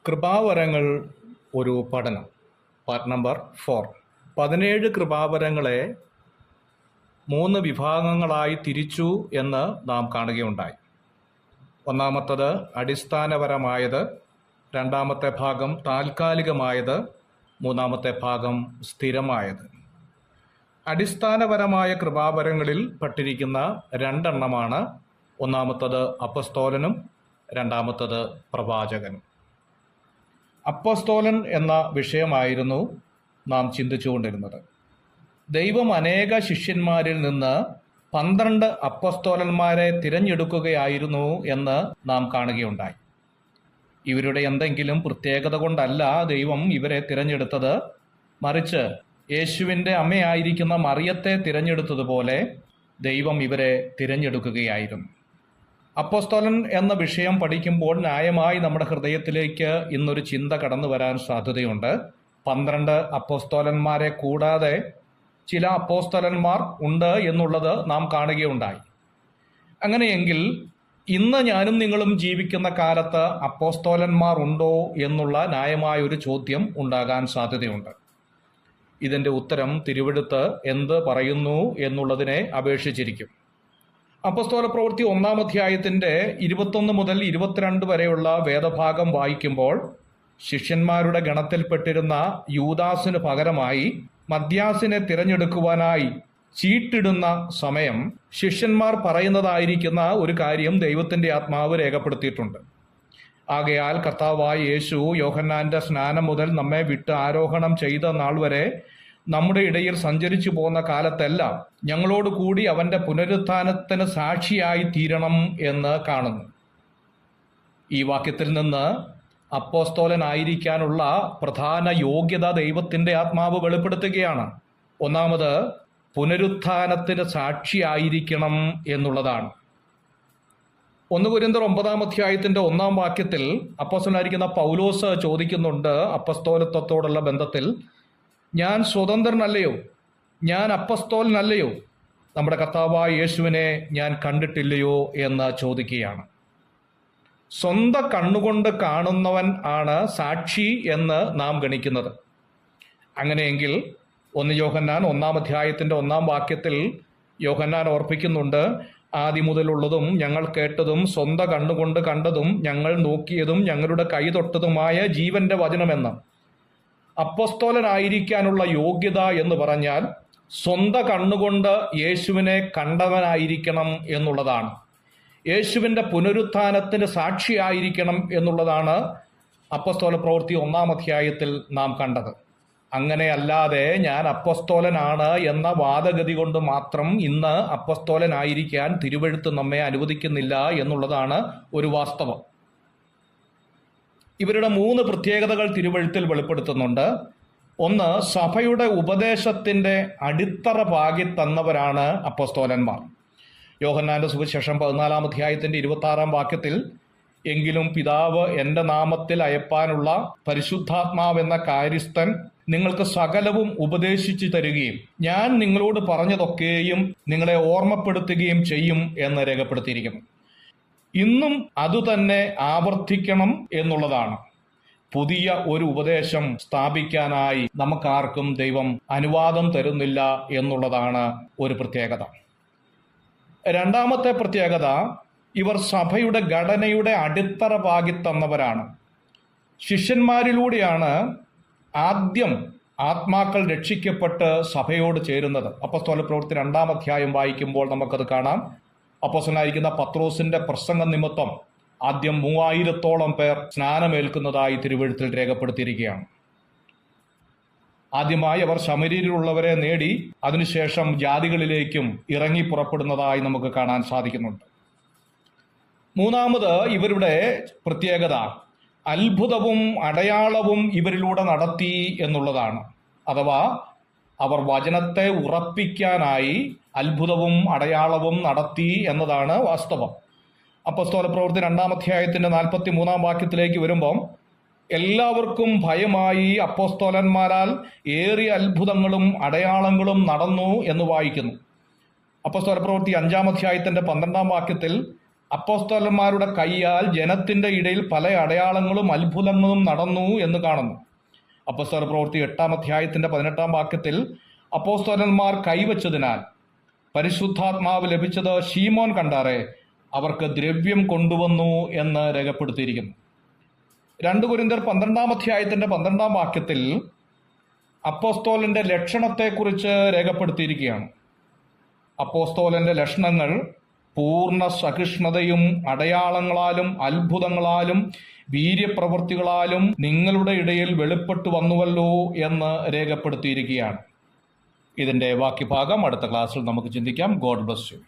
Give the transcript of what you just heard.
കൃപാവരങ്ങൾ ഒരു പഠനം. Part number 4. 17 കൃപാവരങ്ങളെ 3 വിഭാഗങ്ങളായി തിരിച്ചു എന്ന് നാം കാണുകയുണ്ടായി. ഒന്നാമത്തത് അടിസ്ഥാനപരമായത്, രണ്ടാമത്തെ ഭാഗം താൽക്കാലികമായത്, മൂന്നാമത്തെ ഭാഗം സ്ഥിരമായത്. അടിസ്ഥാനപരമായ കൃപാവരങ്ങളിൽ പെട്ടിരിക്കുന്ന 2 എണ്ണമാണ്. ഒന്നാമത്തത് അപ്പസ്തോലനും രണ്ടാമത്തത് പ്രവാചകനും. അപ്പസ്തോലൻ എന്ന വിഷയമായിരുന്നു നാം ചിന്തിച്ചുകൊണ്ടിരുന്നത്. ദൈവം അനേക ശിഷ്യന്മാരിൽ നിന്ന് 12 അപ്പസ്തോലന്മാരെ തിരഞ്ഞെടുക്കുകയായിരുന്നു എന്ന് നാം കാണുകയുണ്ടായി. ഇവരുടെ എന്തെങ്കിലും പ്രത്യേകത കൊണ്ടല്ല ദൈവം ഇവരെ തിരഞ്ഞെടുത്തത്, മറിച്ച് യേശുവിൻ്റെ അമ്മയായിരിക്കുന്ന മറിയത്തെ തിരഞ്ഞെടുത്തതുപോലെ ദൈവം ഇവരെ തിരഞ്ഞെടുക്കുകയായിരുന്നു. അപ്പോസ്തലൻ എന്ന വിഷയം പഠിക്കുമ്പോൾ ന്യായമായി നമ്മുടെ ഹൃദയത്തിലേക്ക് ഇന്നൊരു ചിന്ത കടന്നു വരാൻ സാധ്യതയുണ്ട്. 12 അപ്പോസ്തലന്മാരെ കൂടാതെ ചില അപ്പോസ്തലന്മാർ ഉണ്ട് എന്നുള്ളത് നാം കാണുകയുണ്ടായി. അങ്ങനെയെങ്കിൽ ഇന്ന് ഞാനും നിങ്ങളും ജീവിക്കുന്ന കാലത്ത് അപ്പോസ്തലന്മാർ ഉണ്ടോ എന്നുള്ള ന്യായമായൊരു ചോദ്യം ഉണ്ടാകാൻ സാധ്യതയുണ്ട്. ഇതിൻ്റെ ഉത്തരം തിരുവെഴുത്ത് എന്ത് പറയുന്നു എന്നുള്ളതിനെ അപേക്ഷിച്ചിരിക്കും. അപ്പോസ്തല പ്രവൃത്തി 1-ാം അധ്യായത്തിൻ്റെ 21 മുതൽ 22 വരെയുള്ള വേദഭാഗം വായിക്കുമ്പോൾ ശിഷ്യന്മാരുടെ ഗണത്തിൽപ്പെട്ടിരുന്ന യൂദാസിന് പകരമായി മദ്യാസിനെ തിരഞ്ഞെടുക്കുവാനായി ചീട്ടിടുന്ന സമയം ശിഷ്യന്മാർ പറയുന്നതായിരിക്കുന്ന ഒരു കാര്യം ദൈവത്തിൻ്റെ ആത്മാവ് രേഖപ്പെടുത്തിയിട്ടുണ്ട്. ആകയാൽ കർത്താവായ യേശു യോഹന്നാന്റെ സ്നാനം മുതൽ നമ്മെ വിട്ട് ആരോഹണം ചെയ്ത നാൾ വരെ നമ്മുടെ ഇടയിൽ സഞ്ചരിച്ചു പോകുന്ന കാലത്തെല്ലാം ഞങ്ങളോട് കൂടി അവൻ്റെ പുനരുത്ഥാനത്തിന് സാക്ഷിയായി തീരണം എന്ന് കാണുന്നു. ഈ വാക്യത്തിൽ നിന്ന് അപ്പോസ്തോലനായിരിക്കാനുള്ള പ്രധാന യോഗ്യത ദൈവത്തിൻ്റെ ആത്മാവ് വെളിപ്പെടുത്തുകയാണ്. ഒന്നാമത് പുനരുത്ഥാനത്തിന് സാക്ഷിയായിരിക്കണം എന്നുള്ളതാണ്. 1 കൊരിന്ത്യർ 9-ാം അധ്യായത്തിൻ്റെ 1-ാം വാക്യത്തിൽ അപ്പോസ്തലനായിരിക്കുന്ന പൗലോസ് ചോദിക്കുന്നുണ്ട് അപ്പസ്തോലത്വത്തോടുള്ള ബന്ധത്തിൽ, ഞാൻ സ്വതന്ത്രനല്ലയോ, ഞാൻ അപ്പസ്തോലനല്ലയോ, നമ്മുടെ കർത്താവായ യേശുവിനെ ഞാൻ കണ്ടിട്ടില്ലയോ എന്ന് ചോദിക്കുകയാണ്. സ്വന്തം കണ്ണുകൊണ്ട് കാണുന്നവൻ ആണ് സാക്ഷി എന്ന് നാം ഗണിക്കുന്നത്. അങ്ങനെയെങ്കിൽ 1 യോഹന്നാൻ 1-ാം അധ്യായത്തിൻ്റെ 1-ാം വാക്യത്തിൽ യോഹന്നാൻ ഓർപ്പിക്കുന്നുണ്ട്, ആദ്യം മുതലുള്ളതും ഞങ്ങൾ കേട്ടതും സ്വന്തം കണ്ണുകൊണ്ട് കണ്ടതും ഞങ്ങൾ നോക്കിയതും ഞങ്ങളുടെ കൈ തൊട്ടതുമായ ജീവന്റെ വചനമെന്ന്. അപ്പോസ്തോലനായിരിക്കാനുള്ള യോഗ്യത എന്ന് പറഞ്ഞാൽ സ്വന്തം കണ്ണുകൊണ്ട് യേശുവിനെ കണ്ടവനായിരിക്കണം എന്നുള്ളതാണ്. യേശുവിൻ്റെ പുനരുത്ഥാനത്തിന് സാക്ഷിയായിരിക്കണം എന്നുള്ളതാണ് അപ്പോസ്തല പ്രവൃത്തി 1-ാം അധ്യായത്തിൽ നാം കണ്ടത്. അങ്ങനെയല്ലാതെ ഞാൻ അപ്പോസ്തോലനാണ് എന്ന വാദഗതി കൊണ്ട് മാത്രം ഇന്ന് അപ്പോസ്തോലനായിരിക്കാൻ തിരുവെഴുത്ത് നമ്മെ അനുവദിക്കുന്നില്ല എന്നുള്ളതാണ് ഒരു വാസ്തവം. ഇവരുടെ 3 പ്രത്യേകതകൾ തിരുവെഴുത്തിൽ വെളിപ്പെടുത്തുന്നുണ്ട്. ഒന്ന്, സഭയുടെ ഉപദേശത്തിൻ്റെ അടിത്തറ പാകി തന്നവരാണ് അപ്പോസ്തോലന്മാർ. യോഹന്നാന്റെ സുവിശേഷം 14-ാം അധ്യായത്തിൻ്റെ 26-ാം വാക്യത്തിൽ, എങ്കിലും പിതാവ് എൻ്റെ നാമത്തിൽ അയപ്പാനുള്ള പരിശുദ്ധാത്മാവെന്ന കാര്യസ്ഥൻ നിങ്ങൾക്ക് സകലവും ഉപദേശിച്ചു തരികയും ഞാൻ നിങ്ങളോട് പറഞ്ഞതൊക്കെയും നിങ്ങളെ ഓർമ്മപ്പെടുത്തുകയും ചെയ്യും എന്ന് രേഖപ്പെടുത്തിയിരിക്കുന്നു. ഇന്നും അതുതന്നെ ആവർത്തിക്കണം എന്നുള്ളതാണ്. പുതിയ ഒരു ഉപദേശം സ്ഥാപിക്കാനായി നമുക്കാർക്കും ദൈവം അനുവാദം തരുന്നില്ല എന്നുള്ളതാണ് ഒരു പ്രത്യേകത. രണ്ടാമത്തെ പ്രത്യേകത, ഇവർ സഭയുടെ ഘടനയുടെ അടിത്തറ പാകി തന്നവരാണ്. ശിഷ്യന്മാരിലൂടെയാണ് ആദ്യം ആത്മാക്കൾ രക്ഷിക്കപ്പെട്ട് സഭയോട് ചേരുന്നത്. അപ്പോസ്തല പ്രവൃത്തി 2-ാം അധ്യായം വായിക്കുമ്പോൾ നമുക്കത് കാണാം. അപ്പോസ്തലനായിരിക്കുന്ന പത്രോസിന്റെ പ്രസംഗം നിമിത്തം ആദ്യം 3000-ഓളം പേർ സ്നാനമേൽക്കുന്നതായി തിരുവെഴുത്തിൽ രേഖപ്പെടുത്തിയിരിക്കുകയാണ്. ആദ്യമായി അവർ ശമര്യയിലുള്ളവരെ നേടി അതിനുശേഷം ജാതികളിലേക്കും ഇറങ്ങി പുറപ്പെടുന്നതായി നമുക്ക് കാണാൻ സാധിക്കുന്നുണ്ട്. മൂന്നാമത്, ഇവരുടെ പ്രത്യേകത അത്ഭുതവും അടയാളവും ഇവരിലൂടെ നടത്തി എന്നുള്ളതാണ്. അഥവാ അവർ വചനത്തെ ഉറപ്പിക്കാനായി അത്ഭുതവും അടയാളവും നടത്തി എന്നതാണ് വാസ്തവം. അപ്പോസ്തല പ്രവൃത്തി 2-ാം അധ്യായത്തിൻ്റെ 43-ാം വാക്യത്തിലേക്ക് വരുമ്പം, എല്ലാവർക്കും ഭയമായി അപ്പോസ്തലന്മാരാൽ ഏറിയ അത്ഭുതങ്ങളും അടയാളങ്ങളും നടന്നു എന്ന് വായിക്കുന്നു. അപ്പോസ്തല പ്രവൃത്തി 5-ാം അധ്യായത്തിൻ്റെ 12-ാം വാക്യത്തിൽ, അപ്പോസ്തലന്മാരുടെ കൈയാൽ ജനത്തിന്റെ ഇടയിൽ പല അടയാളങ്ങളും അത്ഭുതങ്ങളും നടന്നു എന്ന് കാണുന്നു. അപ്പോസ്തല പ്രവൃത്തി 8-ാം അധ്യായത്തിന്റെ 18-ാം വാക്യത്തിൽ അപ്പോസ്തലന്മാർ കൈവച്ചതിനാൽ പരിശുദ്ധാത്മാവ് ലഭിച്ചത് ശീമോൻ കണ്ടാറെ അവർക്ക് ദ്രവ്യം കൊണ്ടുവന്നു എന്ന് രേഖപ്പെടുത്തിയിരിക്കുന്നു. 2 കൊരിന്ത്യർ 12-ാം അധ്യായത്തിന്റെ 12-ാം വാക്യത്തിൽ അപ്പോസ്തോലന്റെ ലക്ഷണത്തെക്കുറിച്ച് രേഖപ്പെടുത്തിയിരിക്കുകയാണ്. അപ്പോസ്തോലന്റെ ലക്ഷണങ്ങൾ പൂർണ്ണ സഹിഷ്ണുതയും അടയാളങ്ങളാലും അത്ഭുതങ്ങളാലും വീര്യപ്രവൃത്തികളാലും നിങ്ങളുടെ ഇടയിൽ വെളിപ്പെട്ടു വന്നുവല്ലോ എന്ന് രേഖപ്പെടുത്തിയിരിക്കുകയാണ്. ഇതിന്റെ ബാക്കി ഭാഗം അടുത്ത ക്ലാസ്സിൽ നമുക്ക് ചിന്തിക്കാം. God bless you.